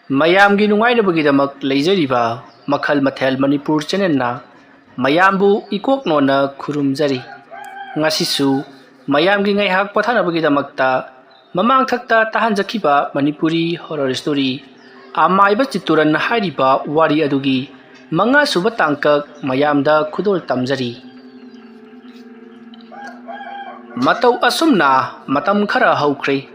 ꯃꯌꯥꯝꯒꯤ ꯅꯨꯡꯉꯥꯏꯅꯕꯒꯤꯗꯃꯛ ꯂꯩꯖꯔꯤꯕ ꯃꯈꯜ ꯃꯊꯦꯜ ꯃꯅꯤꯄꯨꯔ ꯆꯦꯅꯦꯜꯅ ꯃꯌꯥꯝꯕꯨ ꯏꯀꯣꯛꯅꯣꯅ ꯈꯨꯔꯨꯝꯖꯔꯤ꯫ ꯉꯁꯤꯁꯨ ꯃꯌꯥꯝꯒꯤ ꯉꯥꯏꯍꯥꯛ ꯄꯣꯊꯥꯅꯕꯒꯤꯗꯃꯛꯇ ꯃꯃꯥꯡꯊꯛꯇ ꯇꯥꯍꯟꯖꯈꯤꯕ ꯃꯅꯤꯄꯨꯔꯤ ꯍꯣꯔꯔ ꯁ꯭ꯇꯣꯔꯤ ꯑꯃꯥꯏꯕ ꯆꯤꯠꯇꯨꯔꯟ ꯍꯥꯏꯔꯤꯕ ꯋꯥꯔꯤ ꯑꯗꯨꯒꯤ 5ꯁꯨꯕ ꯇꯥꯡꯀꯛ ꯃꯌꯥꯝꯗ ꯈꯨꯗꯣꯜ ꯇꯝꯖꯔꯤ꯫ ꯃꯇꯧ ꯑꯁꯨꯝꯅ ꯃꯇꯝ ꯈꯔ ꯍꯧꯈ꯭ꯔꯦ꯫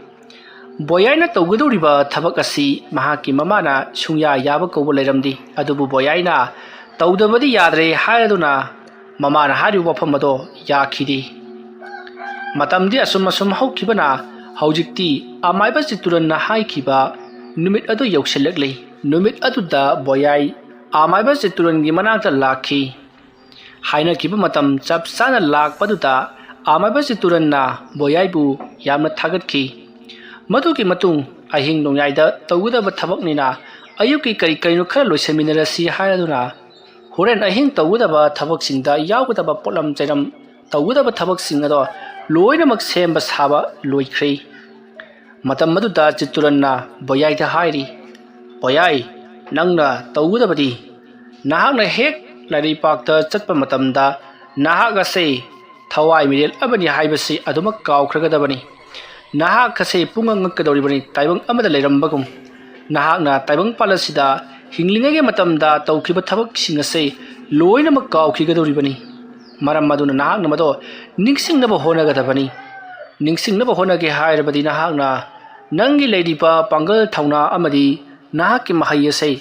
ꯕꯣꯌꯥꯏꯅ ꯇꯧꯒꯗꯧꯔꯤꯕ ꯊꯕꯛ ꯑꯁꯤ ꯃꯍꯥꯛꯀꯤ ꯃꯃꯥꯅ ꯁꯨꯡꯌꯥ ꯌꯥꯕ ꯀꯧꯕ ꯂꯩꯔꯝꯗꯦ꯫ ꯑꯗꯨꯕꯨ ꯕꯣꯌꯥꯏꯅ ꯇꯧꯗꯕꯗꯤ ꯌꯥꯗ꯭ꯔꯦ ꯍꯥꯏꯔꯗꯨꯅ ꯃꯃꯥꯅ ꯍꯥꯏꯔꯤꯕ ꯋꯥꯐꯝ ꯑꯗꯣ ꯌꯥꯈꯤꯗꯦ꯫ ꯃꯇꯝꯗꯤ ꯑꯁꯨꯝ ꯍꯧꯈꯤꯕꯅ ꯍꯧꯖꯤꯛꯇꯤ ꯑꯃꯥꯏꯕ ꯆꯤꯠꯇꯨꯔꯟꯅ ꯍꯥꯏꯈꯤꯕ ꯅꯨꯃꯤꯠ ꯑꯗꯨ ꯌꯧꯁꯤꯜꯂꯛꯂꯦ꯫ ꯅꯨꯃꯤꯠ ꯑꯗꯨꯗ ꯕꯣꯌꯥꯏ ꯑꯃꯥꯏꯕ ꯆꯤꯠꯇꯨꯔꯟꯒꯤ ꯃꯅꯥꯛꯇ ꯂꯥꯛꯈꯤ꯫ ꯍꯥꯏꯅꯈꯤꯕ ꯃꯇꯝ ꯆꯞ ꯆꯥꯅ ꯂꯥꯛꯄꯗꯨꯗ ꯑꯃꯥꯏꯕ ꯆꯤꯠꯇꯨꯔꯟꯅ ꯕꯣꯌꯥꯏꯕꯨ ꯌꯥꯝꯅ ꯊꯥꯒꯠꯈꯤ꯫ ꯃꯗꯨꯒꯤ ꯃꯇꯨꯡ ꯑꯍꯤꯡ ꯅꯣꯡꯌꯥꯏꯗ ꯇꯧꯒꯗꯕ ꯊꯕꯛꯅꯤꯅ ꯑꯌꯨꯛꯀꯤ ꯀꯔꯤꯅꯣ ꯈꯔ ꯂꯣꯏꯁꯤꯟꯃꯤꯟꯅꯔꯁꯤ ꯍꯥꯏꯔꯗꯨꯅ ꯍꯣꯔꯦꯟ ꯑꯍꯤꯡ ꯇꯧꯒꯗꯕ ꯊꯕꯛꯁꯤꯡꯗ ꯌꯥꯎꯒꯗꯕ ꯄꯣꯠꯂꯝ ꯆꯩꯔꯝ ꯇꯧꯒꯗꯕ ꯊꯕꯛꯁꯤꯡ ꯑꯗꯣ ꯂꯣꯏꯅꯃꯛ ꯁꯦꯝꯕ ꯁꯥꯕ ꯂꯣꯏꯈ꯭ꯔꯦ꯫ ꯃꯇꯝ ꯑꯗꯨꯗ ꯆꯤꯠꯇꯨꯔꯟꯅ ꯕꯣꯌꯥꯏꯗ ꯍꯥꯏꯔꯤ, "ꯕꯣꯌꯥꯏ, ꯅꯪꯅ ꯇꯧꯒꯗꯕꯗꯤ ꯅꯍꯥꯛꯅ ꯍꯦꯛ ꯂꯥꯏꯔꯩꯄꯥꯛꯇ ꯆꯠꯄ ꯃꯇꯝꯗ ꯅꯍꯥꯛ ꯑꯁꯦ ꯊꯋꯥꯏ ꯃꯤꯔꯦꯜ ꯑꯃꯅꯤ ꯍꯥꯏꯕꯁꯤ ꯑꯗꯨꯃꯛ ꯀꯥꯎꯈ꯭ꯔꯒꯗꯕꯅꯤ꯫ ꯅꯍꯥꯛ ꯑꯁꯦ ꯄꯨꯡꯉꯛ ꯉꯛꯀꯗꯧꯔꯤꯕꯅꯤ ꯇꯥꯏꯕꯪ ꯑꯃꯗ ꯂꯩꯔꯝꯕꯒꯨꯝ꯫ ꯅꯍꯥꯛꯅ ꯇꯥꯏꯕꯪꯄꯥꯜ ꯑꯁꯤꯗ ꯍꯤꯡꯂꯤꯉꯩꯒꯤ ꯃꯇꯝꯗ ꯇꯧꯈꯤꯕ ꯊꯕꯛꯁꯤꯡ ꯑꯁꯦ ꯂꯣꯏꯅꯃꯛ ꯀꯥꯎꯈꯤꯒꯗꯧꯔꯤꯕꯅꯤ꯫ ꯃꯔꯝ ꯑꯗꯨꯅ ꯅꯍꯥꯛꯅ ꯃꯗꯣ ꯅꯤꯡꯁꯤꯡꯅꯕ ꯍꯣꯠꯅꯒꯗꯕꯅꯤ꯫ ꯅꯤꯡꯁꯤꯡꯅꯕ ꯍꯣꯠꯅꯒꯦ ꯍꯥꯏꯔꯕꯗꯤ ꯅꯍꯥꯛꯅ ꯅꯪꯒꯤ ꯂꯩꯔꯤꯕ ꯄꯥꯡꯒꯜ ꯊꯧꯅꯥ ꯑꯃꯗꯤ ꯅꯍꯥꯛꯀꯤ ꯃꯍꯩ ꯑꯁꯦ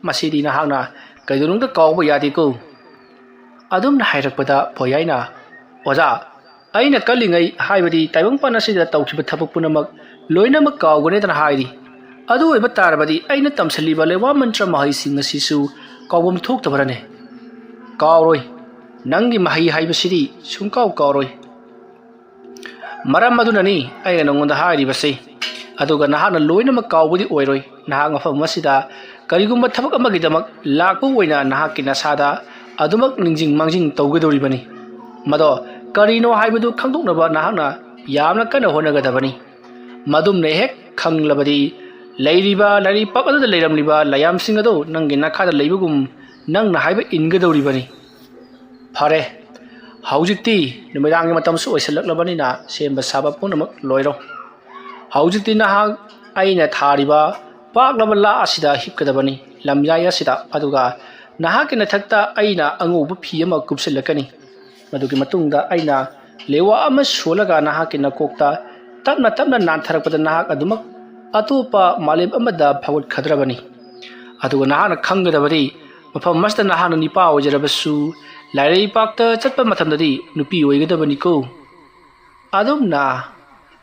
ꯃꯁꯤꯗꯤ ꯅꯍꯥꯛꯅ ꯀꯩꯗꯧꯅꯨꯡꯗ ꯀꯥꯎꯕ ꯌꯥꯗꯦꯀꯣ꯫" ꯑꯗꯨꯝꯅ ꯍꯥꯏꯔꯛꯄꯗ ꯕꯣꯌꯥꯏꯅ, "ꯑꯣꯖꯥ, ꯑꯩꯅ ꯀꯜꯂꯤꯉꯩ ꯍꯥꯏꯕꯗꯤ ꯇꯥꯏꯕꯪꯄꯥꯟ ꯑꯁꯤꯗ ꯇꯧꯈꯤꯕ ꯊꯕꯛ ꯄꯨꯝꯅꯃꯛ ꯂꯣꯏꯅꯃꯛ ꯀꯥꯎꯒꯅꯦꯗꯅ ꯍꯥꯏꯔꯤ꯫ ꯑꯗꯨ ꯑꯣꯏꯕ ꯇꯥꯔꯕꯗꯤ ꯑꯩꯅ ꯇꯝꯁꯤꯜꯂꯤꯕ ꯂꯩꯋꯥ ꯃꯟꯇ꯭ꯔ ꯃꯍꯩꯁꯤꯡ ꯑꯁꯤꯁꯨ ꯀꯥꯎꯐꯝ ꯊꯣꯛꯇꯕꯔꯅꯦ?" "ꯀꯥꯎꯔꯣꯏ, ꯅꯪꯒꯤ ꯃꯍꯩ ꯍꯥꯏꯕꯁꯤꯗꯤ ꯁꯨꯡꯀꯥꯎ ꯀꯥꯎꯔꯣꯏ꯫ ꯃꯔꯝ ꯑꯗꯨꯅꯅꯤ ꯑꯩꯅ ꯅꯉꯣꯟꯗ ꯍꯥꯏꯔꯤꯕꯁꯦ꯫ ꯑꯗꯨꯒ ꯅꯍꯥꯛꯅ ꯂꯣꯏꯅꯃꯛ ꯀꯥꯎꯕꯗꯤ ꯑꯣꯏꯔꯣꯏ꯫ ꯅꯍꯥꯛ ꯃꯐꯝ ꯑꯁꯤꯗ ꯀꯔꯤꯒꯨꯝꯕ ꯊꯕꯛ ꯑꯃꯒꯤꯗꯃꯛ ꯂꯥꯛꯄ ꯑꯣꯏꯅ ꯅꯍꯥꯛꯀꯤ ꯅꯁꯥꯗ ꯑꯗꯨꯃꯛ ꯅꯤꯡꯖꯤꯡ ꯃꯥꯡꯖꯤꯡ ꯇꯧꯒꯗꯧꯔꯤꯕꯅꯤ꯫ ꯃꯗꯣ ꯀꯔꯤꯅꯣ ꯍꯥꯏꯕꯗꯨ ꯈꯪꯗꯣꯛꯅꯕ ꯅꯍꯥꯛꯅ ꯌꯥꯝꯅ ꯀꯟꯅ ꯍꯣꯠꯅꯒꯗꯕꯅꯤ꯫ ꯃꯗꯨꯝꯅ ꯍꯦꯛ ꯈꯪꯂꯕꯗꯤ ꯂꯩꯔꯤꯕ ꯂꯥꯏꯔꯩꯄꯥꯛ ꯑꯗꯨꯗ ꯂꯩꯔꯝꯂꯤꯕ ꯂꯥꯏꯌꯥꯝꯁꯤꯡ ꯑꯗꯨ ꯅꯪꯒꯤ ꯅꯈꯥꯗ ꯂꯩꯕꯒꯨꯝ ꯅꯪꯅ ꯍꯥꯏꯕ ꯏꯟꯒꯗꯧꯔꯤꯕꯅꯤ꯫ ꯐꯔꯦ, ꯍꯧꯖꯤꯛꯇꯤ ꯅꯨꯃꯤꯗꯥꯡꯒꯤ ꯃꯇꯝꯁꯨ ꯑꯣꯏꯁꯤꯜꯂꯛꯂꯕꯅꯤꯅ ꯁꯦꯝꯕ ꯁꯥꯕ ꯄꯨꯝꯅꯃꯛ ꯂꯣꯏꯔꯣ꯫ ꯍꯧꯖꯤꯛꯇꯤ ꯅꯍꯥꯛ ꯑꯩꯅ ꯊꯥꯔꯤꯕ ꯄꯥꯛꯂꯕ ꯂꯥ ꯑꯁꯤꯗ ꯍꯤꯞꯀꯗꯕꯅꯤ, ꯂꯝꯌꯥꯏ ꯑꯁꯤꯗ꯫ ꯑꯗꯨꯒ ꯅꯍꯥꯛꯀꯤ ꯅꯊꯛꯇ ꯑꯩꯅ ꯑꯉꯧꯕ ꯐꯤ ꯑꯃ ꯀꯨꯞꯁꯤꯜꯂꯛꯀꯅꯤ꯫ ꯃꯗꯨꯒꯤ ꯃꯇꯨꯡꯗ ꯑꯩꯅ ꯂꯦꯋꯥ ꯑꯃ ꯁꯣꯜꯂꯒ ꯅꯍꯥꯛꯀꯤ ꯅꯀꯣꯛꯇ ꯇꯞꯅ ꯇꯞꯅ ꯅꯥꯟꯊꯔꯛꯄꯗ ꯅꯍꯥꯛ ꯑꯗꯨꯃꯛ ꯑꯇꯣꯞꯄ ꯃꯥꯂꯦꯝ ꯑꯃꯗ ꯐꯥꯎꯒꯠꯈ꯭ꯔꯗꯕꯅꯤ꯫ ꯑꯗꯨꯒ ꯅꯍꯥꯛꯅ ꯈꯪꯒꯗꯕꯗꯤ ꯃꯐꯝ ꯑꯁꯤꯗ ꯅꯍꯥꯛꯅ ꯅꯤꯄꯥ ꯑꯣꯏꯖꯔꯕꯁꯨ ꯂꯥꯏꯔꯩꯄꯥꯛꯇ ꯆꯠꯄ ꯃꯇꯝꯗꯗꯤ ꯅꯨꯄꯤ ꯑꯣꯏꯒꯗꯕꯅꯤꯀꯣ." ꯑꯗꯨꯝꯅ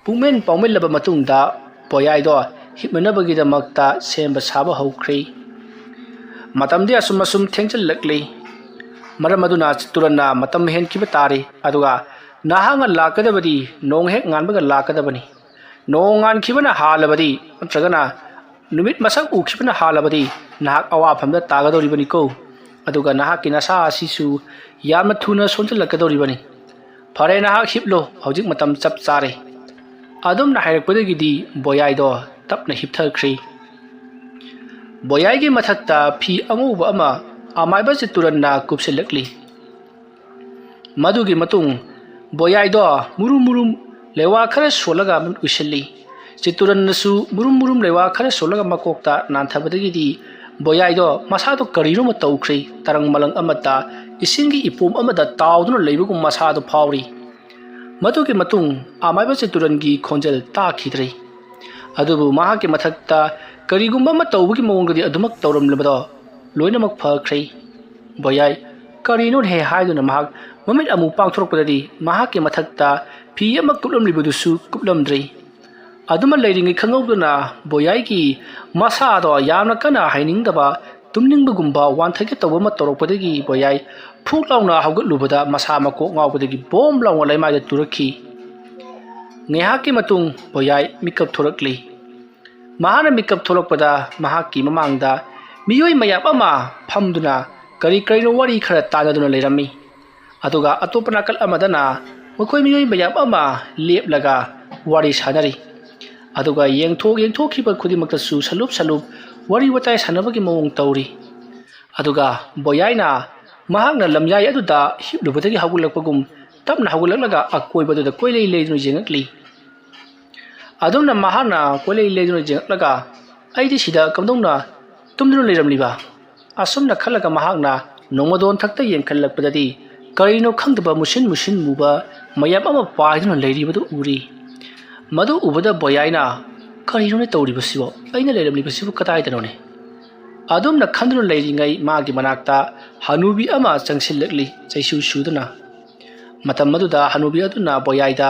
ꯄꯨꯡꯃꯦꯟ ꯄꯥꯎꯃꯦꯜꯂꯕ ꯃꯇꯨꯡꯗ ꯕꯣꯌꯥꯏꯗꯣ ꯍꯤꯞꯅꯅꯕꯒꯤꯗꯃꯛꯇ ꯁꯦꯝꯕ ꯁꯥꯕ ꯍꯧꯈ꯭ꯔꯦ꯫ ꯃꯇꯝꯗꯤ ꯑꯁꯨꯝ ꯊꯦꯡꯖꯤꯜꯂꯛꯂꯦ꯫ ꯃꯔꯝ ꯑꯗꯨꯅ ꯆꯤꯠꯇꯨꯔꯟꯅ ꯃꯇꯝ ꯍꯦꯟꯈꯤꯕ ꯇꯥꯔꯦ꯫ ꯑꯗꯨꯒ ꯅꯍꯥꯛꯅ ꯂꯥꯛꯀꯗꯕꯗꯤ ꯅꯣꯡ ꯍꯦꯛ ꯉꯥꯟꯕꯒ ꯂꯥꯛꯀꯗꯕꯅꯤ꯫ ꯅꯣꯡ ꯉꯥꯟꯈꯤꯕꯅ ꯍꯥꯜꯂꯕꯗꯤ ꯅꯠꯇ꯭ꯔꯒꯅ ꯅꯨꯃꯤꯠ ꯃꯁꯛ ꯎꯈꯤꯕꯅ ꯍꯥꯜꯂꯕꯗꯤ ꯅꯍꯥꯛ ꯑꯋꯥꯐꯝꯗ ꯇꯥꯒꯗꯧꯔꯤꯕꯅꯤꯀꯣ꯫ ꯑꯗꯨꯒ ꯅꯍꯥꯛꯀꯤ ꯅꯁꯥ ꯑꯁꯤꯁꯨ ꯌꯥꯝꯅ ꯊꯨꯅ ꯁꯣꯟꯖꯤꯜꯂꯛꯀꯗꯧꯔꯤꯕꯅꯤ꯫ ꯐꯔꯦ, ꯅꯍꯥꯛ ꯍꯤꯞꯂꯣ, ꯍꯧꯖꯤꯛ ꯃꯇꯝ ꯆꯞ ꯆꯥꯔꯦ꯫ ꯑꯗꯨꯝꯅ ꯍꯥꯏꯔꯛꯄꯗꯒꯤꯗꯤ ꯕꯣꯌꯥꯏꯗꯣ ꯇꯞꯅ hipthꯈ꯭ꯔꯦ꯫ ꯕꯣꯌꯥꯏꯒꯤ ꯃꯊꯛꯇ ꯐꯤ ꯑꯉꯧꯕ ꯑꯃ ꯑꯃꯥꯏꯕ ꯆꯤꯠꯇꯨꯔꯟꯅ ꯀꯨꯞꯁꯤꯜꯂꯛꯂꯤ꯫ ꯃꯗꯨꯒꯤ ꯃꯇꯨꯡ ꯕꯣꯌꯥꯏꯗꯣ ꯃꯨꯔꯨꯝ ꯃꯨꯔꯨꯝ ꯂꯩꯋꯥ ꯈꯔ ꯁꯣꯜꯂꯒ ꯎꯏꯁꯤꯜꯂꯤ꯫ ꯆꯤꯠꯇꯨꯔꯟꯅꯁꯨ ꯃꯨꯔꯨꯝ ꯃꯨꯔꯨꯝ ꯂꯩꯋꯥ ꯈꯔ ꯁꯣꯜꯂꯒ ꯃꯀꯣꯛꯇ ꯅꯥꯟꯊꯕꯗꯒꯤꯗꯤ ꯕꯣꯌꯥꯏꯗꯣ ꯃꯁꯥꯗꯣ ꯀꯔꯤꯅꯣꯃ ꯇꯧꯈ꯭ꯔꯦ꯫ ꯇꯔꯪ ꯃꯂꯪ ꯑꯃꯠꯇ ꯏꯁꯤꯡꯒꯤ ꯏꯄꯣꯝ ꯑꯃꯗ ꯇꯥꯎꯗꯨꯅ ꯂꯩꯕꯒꯨꯝ ꯃꯁꯥꯗꯣ ꯐꯥꯎꯔꯤ꯫ ꯃꯗꯨꯒꯤ ꯃꯇꯨꯡ ꯑꯃꯥꯏꯕ ꯆꯤꯠꯇꯨꯔꯟꯒꯤ ꯈꯣꯟꯖꯦꯜ ꯇꯥꯈꯤꯗ꯭ꯔꯦ꯫ ꯑꯗꯨꯕꯨ ꯃꯍꯥꯛꯀꯤ ꯃꯊꯛꯇ ꯀꯔꯤꯒꯨꯝꯕ ꯑꯃ ꯇꯧꯕꯒꯤ ꯃꯑꯣꯡꯗꯗꯤ ꯑꯗꯨꯃꯛ ꯇꯧꯔꯝꯂꯕꯗꯣ ꯂꯣꯏꯅꯃꯛ ꯐꯈ꯭ꯔꯦ꯫ ꯕꯣꯌꯥꯏ ꯀꯔꯤꯅꯣꯅꯦꯍꯦ ꯍꯥꯏꯗꯨꯅ ꯃꯍꯥꯛ ꯃꯃꯤꯠ ꯑꯃꯨꯛ ꯄꯥꯡꯊꯣꯔꯛꯄꯗꯗꯤ ꯃꯍꯥꯛꯀꯤ ꯃꯊꯛꯇ ꯐꯤ ꯑꯃ ꯀꯨꯞꯂꯝꯂꯤꯕꯗꯨꯁꯨ ꯀꯨꯞꯂꯝꯗ꯭ꯔꯦ꯫ ꯑꯗꯨꯃ ꯂꯩꯔꯤꯉꯩ ꯈꯪꯍꯧꯗꯅ ꯕꯣꯌꯥꯏꯒꯤ ꯃꯁꯥꯗꯣ ꯌꯥꯝꯅ ꯀꯟꯅ ꯍꯥꯏꯅꯤꯡꯗꯕ, ꯇꯨꯝꯅꯤꯡꯕꯒꯨꯝꯕ ꯋꯥꯟꯊꯒꯦ ꯇꯧꯕ ꯑꯃ ꯇꯧꯔꯛꯄꯗꯒꯤ ꯕꯣꯌꯥꯏ ꯐꯨꯛ ꯂꯥꯎꯅ ꯍꯧꯒꯠꯂꯨꯕꯗ ꯃꯁꯥ ꯃꯀꯣꯛ ꯉꯥꯎꯕꯗꯒꯤ ꯕꯣꯝ ꯂꯥꯎꯅ ꯂꯩꯃꯥꯏꯗ ꯇꯨꯔꯛꯈꯤ꯫ ꯉꯥꯏꯍꯥꯛꯀꯤ ꯃꯇꯨꯡ ꯕꯣꯌꯥꯏ ꯃꯤꯀꯞ ꯊꯣꯔꯛꯂꯤ꯫ ꯃꯍꯥꯛꯅ ꯃꯤꯀꯞ ꯊꯣꯛꯂꯛꯄꯗ ꯃꯍꯥꯛꯀꯤ ꯃꯃꯥꯡꯗ ꯃꯤꯑꯣꯏ ꯃꯌꯥꯝ ꯑꯃ ꯐꯝꯗꯨꯅ ꯀꯔꯤꯅꯣ ꯋꯥꯔꯤ ꯈꯔ ꯇꯥꯟꯅꯗꯨꯅ ꯂꯩꯔꯝꯃꯤ꯫ ꯑꯗꯨꯒ ꯑꯇꯣꯞꯄ ꯅꯥꯀꯜ ꯑꯃꯗꯅ ꯃꯈꯣꯏ ꯃꯤꯑꯣꯏ ꯃꯌꯥꯝ ꯑꯃ ꯂꯦꯞꯂꯒ ꯋꯥꯔꯤ ꯁꯥꯅꯔꯤ꯫ ꯑꯗꯨꯒ ꯌꯦꯡꯊꯣꯛꯈꯤꯕ ꯈꯨꯗꯤꯡꯃꯛꯇꯁꯨ ꯁꯂꯨꯞ ꯁꯂꯨꯞ wari watai sanabagi mawong tawri aduga boyaina mahakna lamyai aduda hiplubadagi hagulakpagum tapna hagulaklaga akoibadуда koilei leiduna jengakli adumna mahakna koilei leiduna jenglaga aidi sida kamdongna tumduna leiramliba asumna khalaga mahakna nongmadon thakta yengkhalakpadadi karino khangdaba musin muba mayam ama paiduna leiribadu uri madu ubada boyaina karino ne tawribasibo aina leiramlibasibo kadaidano adumna khanduna leiringai magi manakta hanubi ama changsilakli chaisu suduna matam maduda hanubi aduna boyaida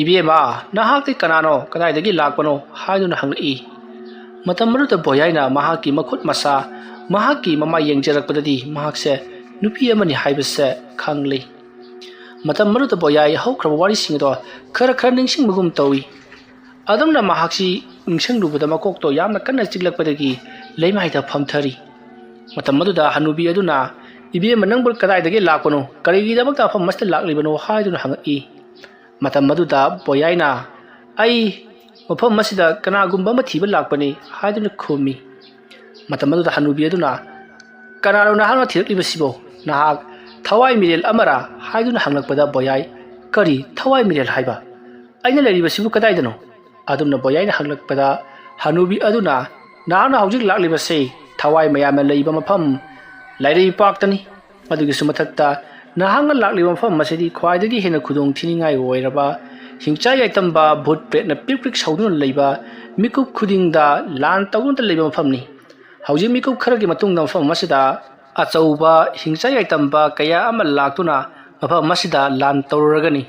ibema nahakti kanano kadaidagi lakpano haiduna hangli matam maduda boyaina mahaki makhut masa mahaki mama yengjarakpadadi mahakse nupi amani haibase khangli matam maduda boyai haukraba wari singdo khara khara ningsing magum tawi adumna mahaksi ungsang rubada makokto yamna kanna chiglakpadagi leimaida phamthari matam maduda hanubi aduna ibe manangbul kadaidagi lakpano karigi dabakta pham masta laklibano haiduna hangi matam maduda boyaina ai mafam masida kanagumba mathiba lakpani haiduna khumi matam maduda hanubi aduna kanaro nahana thirklibasibo nahak thawai mirel amara haiduna hanglakpada boyai kari thawai mirel haiba aina leribasibu kadaidano adumna boyaina hanglakpada hanubi aduna nahana haujik laklibase thawai mayamna leiba mafam lairi paktani madugi sumathakta nahanga lakliba mafam masidi khwaidagi hena khudong thiningai oiraba hingcha yaitamba bhut pretna pikpik sauduna leiba mikup khudingda lan tawunta leiba mafamni hauji mikup kharagi matungda mafam masida achauba hingcha yaitamba kaya ama laktuna mafam masida lan tawragani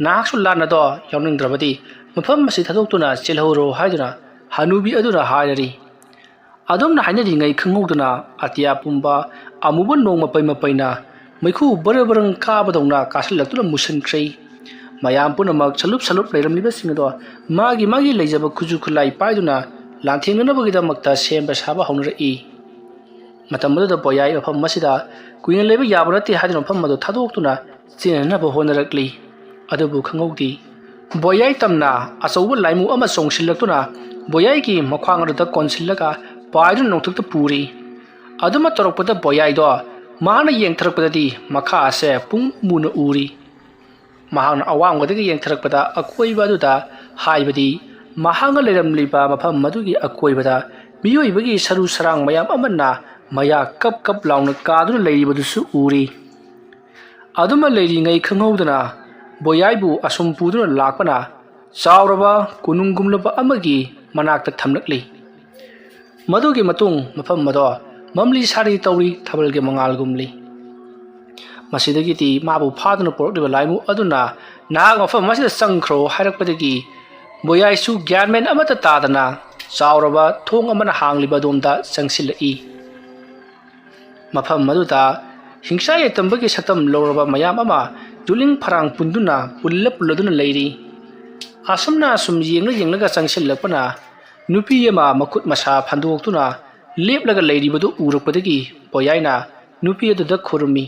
naksu lan ado yawningdrabadi mafam masi thadoktuna chelhoro haiduna hanubi aduna hairari adumna hainadingai khanguduna atia pumba amuba nongma paina maikhu barabarang kabadongna kasallatuna musankrei mayam punamak salup leiramliba singdo magi leijaba khuju khulai paiduna lanthengnabagidamakta semba saba haunrai matam maduda boyai mafam masida kuina leiba yabarati hadina mafam madu thadoktuna chenanaba honarakli adubu khangudi boyai tamna achauba laimu ama songsillaktuna boyai ki makhwangrada konsillaga paiduna nongthukta puri aduma torokpada boyai do mahana yengtharakpadadi makha ase pung muna uri mahana awangwadagi yengtharakpada akoiba aduda haibadi mahanga leiramliba mafam madugi akoibada miyoibagi saru sarang mayam amanna maya kap launa kaduna leiribadusu uri aduma leiringai khanghodana boyaibu asum puduna lakpana chauraba kunungumlaba amagi manakta thamlakli madugi matung mafam mado mamli sari tawri thabalge mangalgumli masidagiti mabu phaduna porokliba laimu aduna nahak mafam masida sangkhro hairakpadagi boyaisu gyanmen amata tadana chauraba thong amana hangliba domda changsilai mafam maduda hingsa yetambagi satam loraba mayam ama juling pharang punduna pulladuna leiri asumna asum yenglaga changsilapana nupi ama makhut masa phandoktuna leplaga leiribadu urakpadagi boyaina nupi aduda khurumi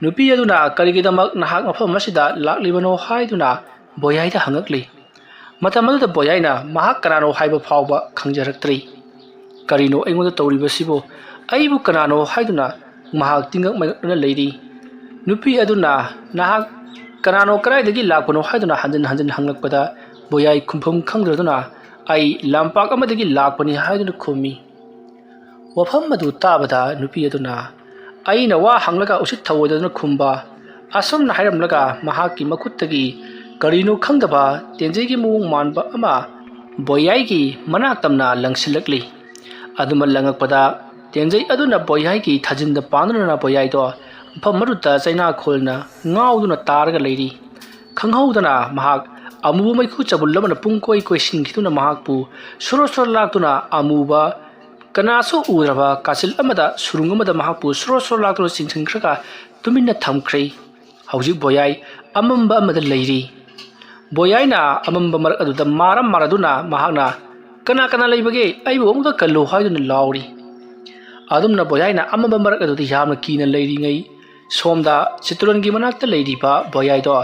nupi aduna karigidamak nahak mafam masida laklibano haiduna boyaida hangakli matam aduda boyaina mahak kanano haiba phawba khangjaraktrei karino aingoda tawribasibo aibu kanano haiduna mahak tingak maigna leiri nupi aduna nahak kanano karaidagi lakpano haiduna hanjan hanglakpada boyai khumphum khangdraduna ai lampak amadagi lakpani haiduna khumi wafam madu tabada nupi aduna aina wa hanglaga usit thawodana khumba asumna hairamlaga mahaki makuttagi karino khangdaba tenjegi muung manba ama boyai gi manaktamna langsilakli aduma langakpada tenjei aduna boyai gi thajinda panuna boyai do phamaruta chaina kholna ngauduna targa leiri khanghaudana mahak amubu maikhu chabullamana pungkoi singkhituna mahakpu suro laktuna amuba kanaso uraba kasil amada surungamada mahakpu suro laktuna singkhraga tuminna thamkrei hauji boyai amamba amada leiri boyaina amamba mar aduda maraduna mahakna kana leibage aibu amda kallo haiduna lauri adumna boyaina amamba mar aduda yamna kina leiri ngai somda chitrangi manakta leiriba boyai do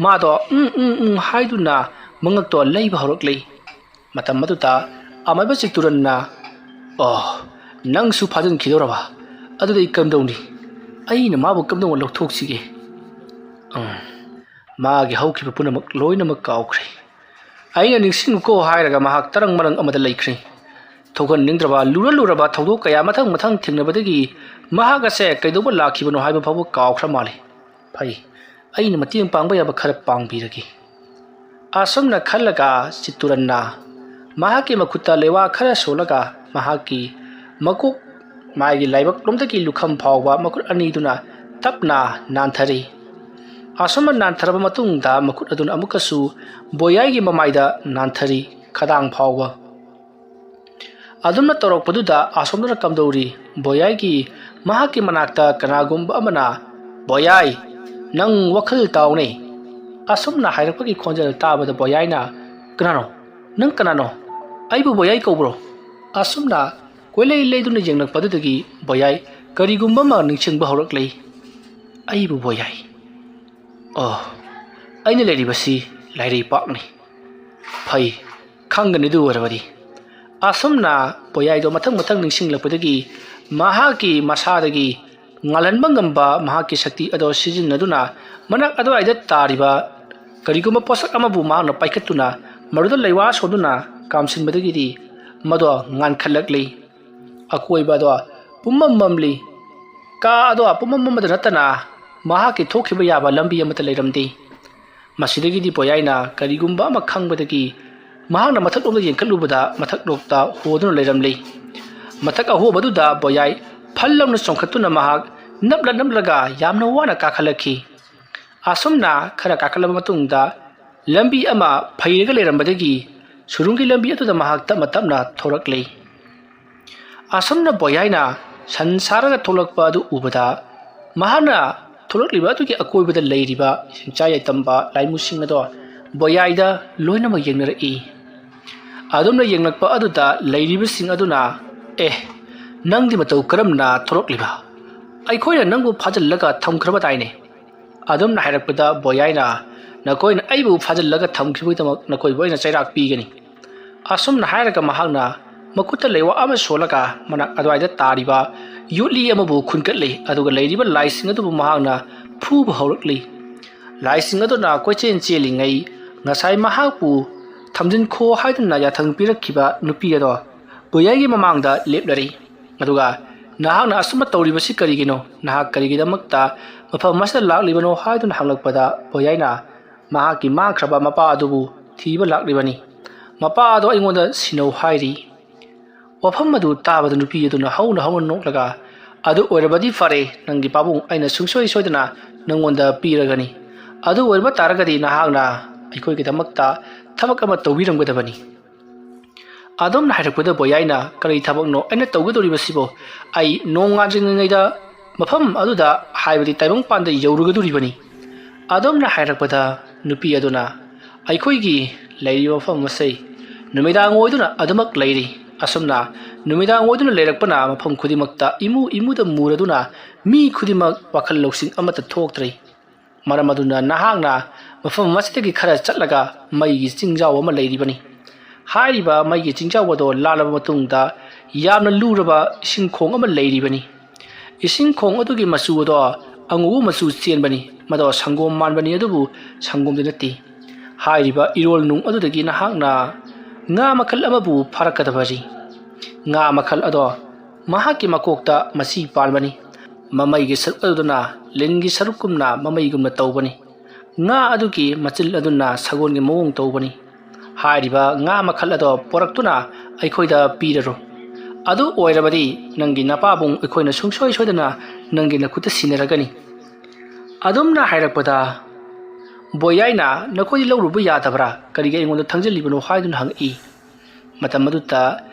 mado haiduna mangak to leiba horoklei matam maduta amaba chituranna ꯑꯣ ꯅꯪꯁꯨ ꯐꯥꯖꯤꯟꯈꯤꯗꯧꯔꯕ ꯑꯗꯨꯗꯤ ꯀꯝꯗꯧꯅꯤ ꯑꯩꯅ ꯃꯥꯕꯨ ꯀꯝꯗꯧꯅ ꯂꯧꯊꯣꯛꯁꯤꯒꯦ ꯃꯥꯒꯤ ꯍꯧꯈꯤꯕ ꯄꯨꯝꯅꯃꯛ ꯂꯣꯏꯅꯃꯛ ꯀꯥꯎꯈ꯭ꯔꯦ ꯑꯩꯅ ꯅꯤꯡꯁꯤꯡꯉꯨꯀꯣ ꯍꯥꯏꯔꯒ ꯃꯍꯥꯛ ꯇꯔꯪ ꯃꯔꯪ ꯑꯃꯗ ꯂꯩꯈ꯭ꯔꯦ ꯊꯣꯛꯍꯟꯅꯤꯡꯗ꯭ꯔꯕ ꯂꯨꯔ ꯊꯧꯗꯣꯛ ꯀꯌꯥ ꯃꯊꯪ ꯊꯦꯡꯅꯕꯗꯒꯤ ꯃꯍꯥꯛ ꯑꯁꯦ ꯀꯩꯗꯧꯕ ꯂꯥꯛꯈꯤꯕꯅꯣ ꯍꯥꯏꯕ ꯐꯥꯎꯕ ꯀꯥꯎꯈ꯭ꯔ ꯃꯥꯜꯂꯦ ꯐꯩ ꯑꯩꯅ ꯃꯇꯦꯡ ꯄꯥꯡꯕ ꯌꯥꯕ ꯈꯔ ꯄꯥꯡꯕꯤꯔꯒꯦ ꯑꯁꯨꯝꯅ ꯈꯜꯂꯒ ꯆꯤꯠꯇꯨꯔꯟꯅ ꯃꯍꯥꯛꯀꯤ ꯃꯈꯨꯠꯇ ꯂꯩꯋꯥ ꯈꯔ ꯁꯣꯜꯂꯒ ꯃꯍꯥꯛꯀꯤ ꯃꯀꯣꯛ ꯃꯥꯒꯤ ꯂꯥꯏꯕꯛ ꯂꯣꯝꯗꯒꯤ ꯂꯨꯈꯝ ꯐꯥꯎꯕ ꯃꯈꯨꯠ ꯑꯅꯤꯗꯨꯅ ꯇꯞꯅ ꯅꯥꯟꯊꯔꯤ ꯑꯁꯨꯝꯅ ꯅꯥꯟꯊꯔꯕ ꯃꯇꯨꯡꯗ ꯃꯈꯨꯠ ꯑꯗꯨꯅ ꯑꯃꯨꯛꯀꯁꯨ ꯕꯣꯌꯥꯏꯒꯤ ꯃꯃꯥꯏꯗ ꯅꯥꯟꯊꯔꯤ ꯈꯗꯥꯡ ꯐꯥꯎꯕ ꯑꯗꯨꯝꯅ ꯇꯧꯔꯛꯄꯗꯨꯗ ꯑꯁꯣꯝꯗꯅ ꯀꯝꯗꯧꯔꯤ ꯕꯣꯌꯥꯏꯒꯤ ꯃꯍꯥꯛꯀꯤ ꯃꯅꯥꯛꯇ ꯀꯅꯥꯒꯨꯝꯕ ꯑꯃꯅ ꯕꯣꯌꯥꯏ ꯅꯪ ꯋꯥꯈꯜ ꯇꯥꯎꯅꯦ ꯑꯁꯨꯝꯅ ꯍꯥꯏꯔꯛꯄꯒꯤ ꯈꯣꯟꯖꯦꯜ ꯇꯥꯕꯗ ꯕꯣꯌꯥꯏꯅ ꯀꯅꯥꯅꯣ ꯅꯪ ꯀꯅꯥꯅꯣ ꯑꯩꯕꯨ ꯕꯣꯌꯥꯏ ꯀꯧꯕ꯭ꯔꯣ ꯑꯁꯨꯝꯅ ꯀꯣꯏꯂꯩ ꯂꯩꯗꯨꯅ ꯌꯦꯡꯂꯛꯄꯗꯨꯗꯒꯤ ꯕꯣꯌꯥꯏ ꯀꯔꯤꯒꯨꯝꯕ ꯑꯃ ꯅꯤꯡꯁꯤꯡꯕ ꯍꯧꯔꯛꯂꯤ ꯑꯩꯕꯨ ꯕꯣꯌꯥꯏ ꯑꯣ ꯑꯩꯅ ꯂꯩꯔꯤꯕꯁꯤ ꯂꯥꯏꯔꯩꯄꯥꯛꯅꯤ ꯐꯩ ꯈꯪꯒꯅꯤ ꯑꯗꯨ ꯑꯣꯏꯔꯕꯗꯤ ꯑꯁꯨꯝꯅ ꯕꯣꯌꯥꯏꯗꯣ ꯃꯊꯪ ꯅꯤꯡꯁꯤꯡꯂꯛꯄꯗꯒꯤ ꯃꯍꯥꯛꯀꯤ ꯃꯁꯥꯗꯒꯤ ꯉꯥꯜꯍꯟꯕ ꯉꯝꯕ ꯃꯍꯥꯛꯀꯤ ꯁꯛꯇꯤ ꯑꯗꯣ ꯁꯤꯖꯤꯟꯅꯗꯨꯅ ꯃꯅꯥꯛ ꯑꯗꯨꯋꯥꯏꯗ ꯇꯥꯔꯤꯕ ꯀꯔꯤꯒꯨꯝꯕ ꯄꯣꯠꯁꯛ ꯑꯃꯕꯨ ꯃꯍꯥꯛꯅ ꯄꯥꯏꯈꯠꯇꯨꯅ ꯃꯗꯨꯗ ꯂꯩꯋꯥ ꯁꯣꯟꯗꯨꯅ ꯀꯥꯝꯁꯤꯟꯕꯗꯒꯤꯗꯤ ꯃꯗꯣ ꯉꯥꯟꯈꯠꯂꯛꯂꯤ ꯑꯀꯣꯏꯕ ꯑꯗꯣ ꯄꯨꯝꯃꯝ ꯃꯝꯂꯤ ꯀꯥ ꯑꯗꯣ ꯄꯨꯝꯃꯝ ꯑꯃꯗ ꯅꯠꯇꯅ ꯃꯍꯥꯛꯀꯤ ꯊꯣꯛꯈꯤꯕ ꯌꯥꯕ ꯂꯝꯕꯤ ꯑꯃꯠꯇ ꯂꯩꯔꯝꯗꯦ ꯃꯁꯤꯗꯒꯤꯗꯤ ꯕꯣꯌꯥꯏꯅ ꯀꯔꯤꯒꯨꯝꯕ ꯑꯃ ꯈꯪꯕꯗꯒꯤ ꯃꯍꯥꯛꯅ ꯃꯊꯛꯂꯣꯝꯗ ꯌꯦꯡꯈꯠꯂꯨꯕꯗ ꯃꯊꯛꯂꯣꯝꯗ ꯍꯣꯗꯨꯅ ꯂꯩꯔꯝꯂꯤ ꯃꯊꯛ ꯑꯍꯣꯕꯗꯨꯗ ꯕꯣꯌꯥꯏ ꯐꯜ ꯂꯥꯎꯅ ꯆꯣꯡꯈꯠꯇꯨꯅ ꯃꯍꯥꯛ ꯅꯞꯂꯒ ꯌꯥꯝꯅ ꯋꯥꯅ ꯀꯥꯈꯠꯂꯛꯈꯤ ꯑꯁꯨꯝꯅ ꯈꯔ ꯀꯥꯈꯠꯂꯕ ꯃꯇꯨꯡꯗ ꯂꯝꯕꯤ ꯑꯃ ꯐꯩꯔꯒ ꯂꯩꯔꯝꯕꯗꯒꯤ ꯁꯨꯔꯨꯡꯒꯤ ꯂꯝꯕꯤ ꯑꯗꯨꯗ ꯃꯍꯥꯛ ꯇꯞꯅ ꯊꯣꯔꯛꯂꯤ ꯑꯁꯨꯝꯅ ꯕꯣꯌꯥꯏꯅ ꯁꯟ ꯁꯥꯔꯒ ꯊꯣꯛꯂꯛꯄ ꯑꯗꯨ ꯎꯕꯗ ꯃꯍꯥꯛꯅ ꯊꯣꯛꯂꯛꯂꯤꯕ ꯑꯗꯨꯒꯤ ꯑꯀꯣꯏꯕꯗ ꯂꯩꯔꯤꯕ ꯁꯤꯡꯆꯥ ꯌꯥꯏꯇꯝꯕ ꯂꯥꯏꯃꯨꯁꯤꯡ ꯑꯗꯣ ꯕꯣꯌꯥꯏꯗ ꯂꯣꯏꯅꯃꯛ ꯌꯦꯡꯅꯔꯛꯏ ꯑꯗꯨꯝꯅ ꯌꯦꯡꯂꯛꯄ ꯑꯗꯨꯗ ꯂꯩꯔꯤꯕꯁꯤꯡ ꯑꯗꯨꯅ ꯅꯪꯗꯤ ꯃꯇꯧ ꯀꯔꯝꯅ ꯊꯣꯛꯂꯛꯂꯤꯕ ꯑꯩꯈꯣꯏꯅ ꯅꯪꯕꯨ ꯐꯥꯖꯤꯜꯂꯒ ꯊꯝꯈ꯭ꯔꯕꯗꯥꯏꯅꯦ ꯑꯗꯨꯝꯅ ꯍꯥꯏꯔꯛꯄꯗ ꯕꯣꯌꯥꯏꯅ ꯅꯈꯣꯏꯅ ꯑꯩꯕꯨ ꯐꯥꯖꯤꯜꯂꯒ ꯊꯝꯈꯤꯕꯒꯤꯗꯃꯛ ꯅꯈꯣꯏꯕꯨ ꯑꯩꯅ ꯆꯩꯔꯥꯛ ꯄꯤꯒꯅꯤ ꯑꯁꯨꯝꯅ ꯍꯥꯏꯔꯒ ꯃꯍꯥꯛꯅ ꯃꯈꯨꯠꯇ ꯂꯩꯋꯥ ꯑꯃ ꯁꯣꯜꯂꯒ ꯃꯅꯥꯛ ꯑꯗꯨꯋꯥꯏꯗ ꯇꯥꯔꯤꯕ ꯌꯣꯠꯂꯤ ꯑꯃꯕꯨ ꯈꯨꯟꯀꯠꯂꯤ ꯑꯗꯨꯒ ꯂꯩꯔꯤꯕ ꯂꯥꯏꯁꯤꯡ ꯑꯗꯨꯕꯨ ꯃꯍꯥꯛꯅ ꯐꯨꯕ ꯍꯧꯔꯛꯂꯤ ꯂꯥꯏꯁꯤꯡ ꯑꯗꯨꯅ ꯀꯣꯏꯆꯦꯟ ꯆꯦꯜꯂꯤꯉꯩ ꯉꯁꯥꯏ ꯃꯍꯥꯛꯄꯨ ꯊꯝꯖꯤꯟꯈꯣ ꯍꯥꯏꯗꯨꯅ ꯌꯥꯊꯪ ꯄꯤꯔꯛꯈꯤꯕ ꯅꯨꯄꯤ ꯑꯗꯣ ꯕꯣꯌꯥꯏꯒꯤ ꯃꯃꯥꯡꯗ ꯂꯦꯞꯂꯔꯤ ꯑꯗꯨꯒ ꯅꯍꯥꯛꯅ ꯑꯁꯨꯝꯅ ꯇꯧꯔꯤꯕꯁꯤ ꯀꯔꯤꯒꯤꯅꯣ ꯅꯍꯥꯛ ꯀꯔꯤꯒꯤꯗꯃꯛꯇ ꯃꯐꯝ ꯑꯁꯤꯗ ꯂꯥꯛꯂꯤꯕꯅꯣ ꯍꯥꯏꯗꯨꯅ ꯍꯪꯂꯛꯄꯗ ꯕꯣꯌꯥꯏꯅ ꯃꯍꯥꯛꯀꯤ ꯃꯥꯡꯈ꯭ꯔꯕ ꯃꯄꯥ ꯑꯗꯨꯕꯨ ꯊꯤꯕ ꯂꯥꯛꯂꯤꯕꯅꯤ ꯃꯄꯥ ꯑꯗꯣ ꯑꯩꯉꯣꯟꯗ ꯁꯤꯅꯧ ꯍꯥꯏꯔꯤ ꯋꯥꯐꯝ ꯑꯗꯨ ꯇꯥꯕꯗ ꯅꯨꯄꯤ ꯑꯗꯨꯅ ꯍꯧꯅ ꯅꯣꯛꯂꯒ ꯑꯗꯨ ꯑꯣꯏꯔꯕꯗꯤ ꯐꯔꯦ ꯅꯪꯒꯤ ꯄꯥꯕꯨꯡ ꯑꯩꯅ ꯁꯨꯡꯁꯣꯏ ꯁꯣꯏꯗꯅ ꯅꯪꯉꯣꯟꯗ ꯄꯤꯔꯒꯅꯤ ꯑꯗꯨ ꯑꯣꯏꯕ ꯇꯥꯔꯒꯗꯤ ꯅꯍꯥꯛꯅ ꯑꯩꯈꯣꯏꯒꯤꯗꯃꯛꯇ ꯊꯕꯛ ꯑꯃ ꯇꯧꯕꯤꯔꯝꯒꯗꯕꯅꯤ ꯑꯗꯨꯝꯅ ꯍꯥꯏꯔꯛꯄꯗ ꯕꯣꯌꯥꯏꯅ ꯀꯔꯤ ꯊꯕꯛꯅꯣ ꯑꯩꯅ ꯇꯧꯒꯗꯧꯔꯤꯕꯁꯤꯕꯣ ꯑꯩ ꯅꯣꯡ ꯉꯥꯟꯗ꯭ꯔꯤꯉꯩꯗ ꯃꯐꯝ ꯑꯗꯨꯗ ꯍꯥꯏꯕꯗꯤ ꯇꯥꯏꯕꯪꯄꯥꯟꯗ ꯌꯧꯔꯨꯒꯗꯧꯔꯤꯕꯅꯤ ꯑꯗꯨꯝꯅ ꯍꯥꯏꯔꯛꯄꯗ ꯅꯨꯄꯤ ꯑꯗꯨꯅ ꯑꯩꯈꯣꯏꯒꯤ ꯂꯩꯔꯤꯕ ꯃꯐꯝ ꯑꯁꯤ ꯅꯨꯃꯤꯗꯥꯡ ꯑꯣꯏꯗꯨꯅ ꯑꯗꯨꯃꯛ ꯂꯩꯔꯤ ꯑꯁꯨꯝꯅ ꯅꯨꯃꯤꯗꯥꯡ ꯑꯣꯏꯗꯨꯅ ꯂꯩꯔꯛꯄꯅ ꯃꯐꯝ ꯈꯨꯗꯤꯡꯃꯛꯇ ꯏꯃꯨꯗ ꯃꯨꯔꯗꯨꯅ ꯃꯤ ꯈꯨꯗꯤꯡꯃꯛ ꯋꯥꯈꯜ ꯂꯧꯁꯤꯡ ꯑꯃꯠꯇ ꯊꯣꯛꯇ꯭ꯔꯤ ꯃꯔꯝ ꯑꯗꯨꯅ ꯅꯍꯥꯛꯅ ꯃꯐꯝ ꯑꯁꯤꯗꯒꯤ ꯈꯔ ꯆꯠꯂꯒ ꯃꯩꯒꯤ ꯆꯤꯡꯖꯥꯎ ꯑꯃ ꯂꯩꯔꯤꯕꯅꯤ ꯍꯥꯏꯔꯤꯕ ꯃꯩꯒꯤ ꯆꯤꯡꯖꯥꯎ ꯑꯗꯣ ꯂꯥꯜꯂꯕ ꯃꯇꯨꯡꯗ ꯌꯥꯝꯅ ꯂꯨꯔꯕ ꯏꯁꯤꯡ ꯈꯣꯡ ꯑꯃ ꯂꯩꯔꯤꯕꯅꯤ ꯏꯁꯤꯡ ꯈꯣꯡ ꯑꯗꯨꯒꯤ ꯃꯆꯨ ꯑꯗꯣ ꯑꯉꯧꯕ ꯃꯆꯨ ꯆꯦꯟꯕꯅꯤ ꯃꯗꯣ ꯁꯪꯒꯣꯝ ꯃꯥꯟꯕꯅꯤ ꯑꯗꯨꯕꯨ ꯁꯪꯒꯣꯝꯗꯤ ꯅꯠꯇꯦ ꯍꯥꯏꯔꯤꯕ ꯏꯔꯣꯜ ꯅꯨꯡ ꯑꯗꯨꯗꯒꯤ ꯅꯍꯥꯛꯅ ꯉꯥ ꯃꯈꯜ ꯑꯃꯕꯨ ꯐꯥꯔꯛꯀꯗꯕꯅꯤ ꯉꯥ ꯃꯈꯜ ꯑꯗꯣ ꯃꯍꯥꯛꯀꯤ ꯃꯀꯣꯛꯇ ꯃꯆꯤ ꯄꯥꯟꯕꯅꯤ ꯃꯃꯩꯒꯤ ꯁꯔꯨꯛ ꯑꯗꯨꯗꯨꯅ ꯂꯤꯟꯒꯤ ꯁꯔꯨꯛꯀꯨꯝꯅ ꯃꯃꯩꯒꯨꯝꯅ ꯇꯧꯕꯅꯤ ꯉꯥ ꯑꯗꯨꯒꯤ ꯃꯆꯤꯜ ꯑꯗꯨꯅ ꯁꯒꯣꯜꯒꯤ ꯃꯑꯣꯡ ꯇꯧꯕꯅꯤ ꯍꯥꯏꯔꯤꯕ ꯉꯥ ꯃꯈꯜ ꯑꯗꯣ ꯄꯣꯔꯛꯇꯨꯅ ꯑꯩꯈꯣꯏꯗ ꯄꯤꯔꯔꯣ ꯑꯗꯨ ꯑꯣꯏꯔꯕꯗꯤ ꯅꯪꯒꯤ ꯅꯄꯥꯕꯨꯡ ꯑꯩꯈꯣꯏꯅ ꯁꯨꯡꯁꯣꯏ ꯁꯣꯏꯗꯅ ꯅꯪꯒꯤ ꯅꯈꯨꯠꯇ ꯁꯤꯟꯅꯔꯒꯅꯤ ꯑꯗꯨꯝꯅ ꯍꯥꯏꯔꯛꯄꯗ ꯕꯣꯌꯥꯏꯅ ꯅꯈꯣꯏꯗꯤ ꯂꯧꯔꯨꯕ ꯌꯥꯗꯕ꯭ꯔꯥ ꯀꯔꯤꯒꯤ ꯑꯩꯉꯣꯟꯗ ꯊꯪꯖꯤꯜꯂꯤꯕꯅꯣ ꯍꯥꯏꯗꯨꯅ ꯍꯪꯉꯛꯏ ꯃꯇꯝ ꯑꯗꯨꯗ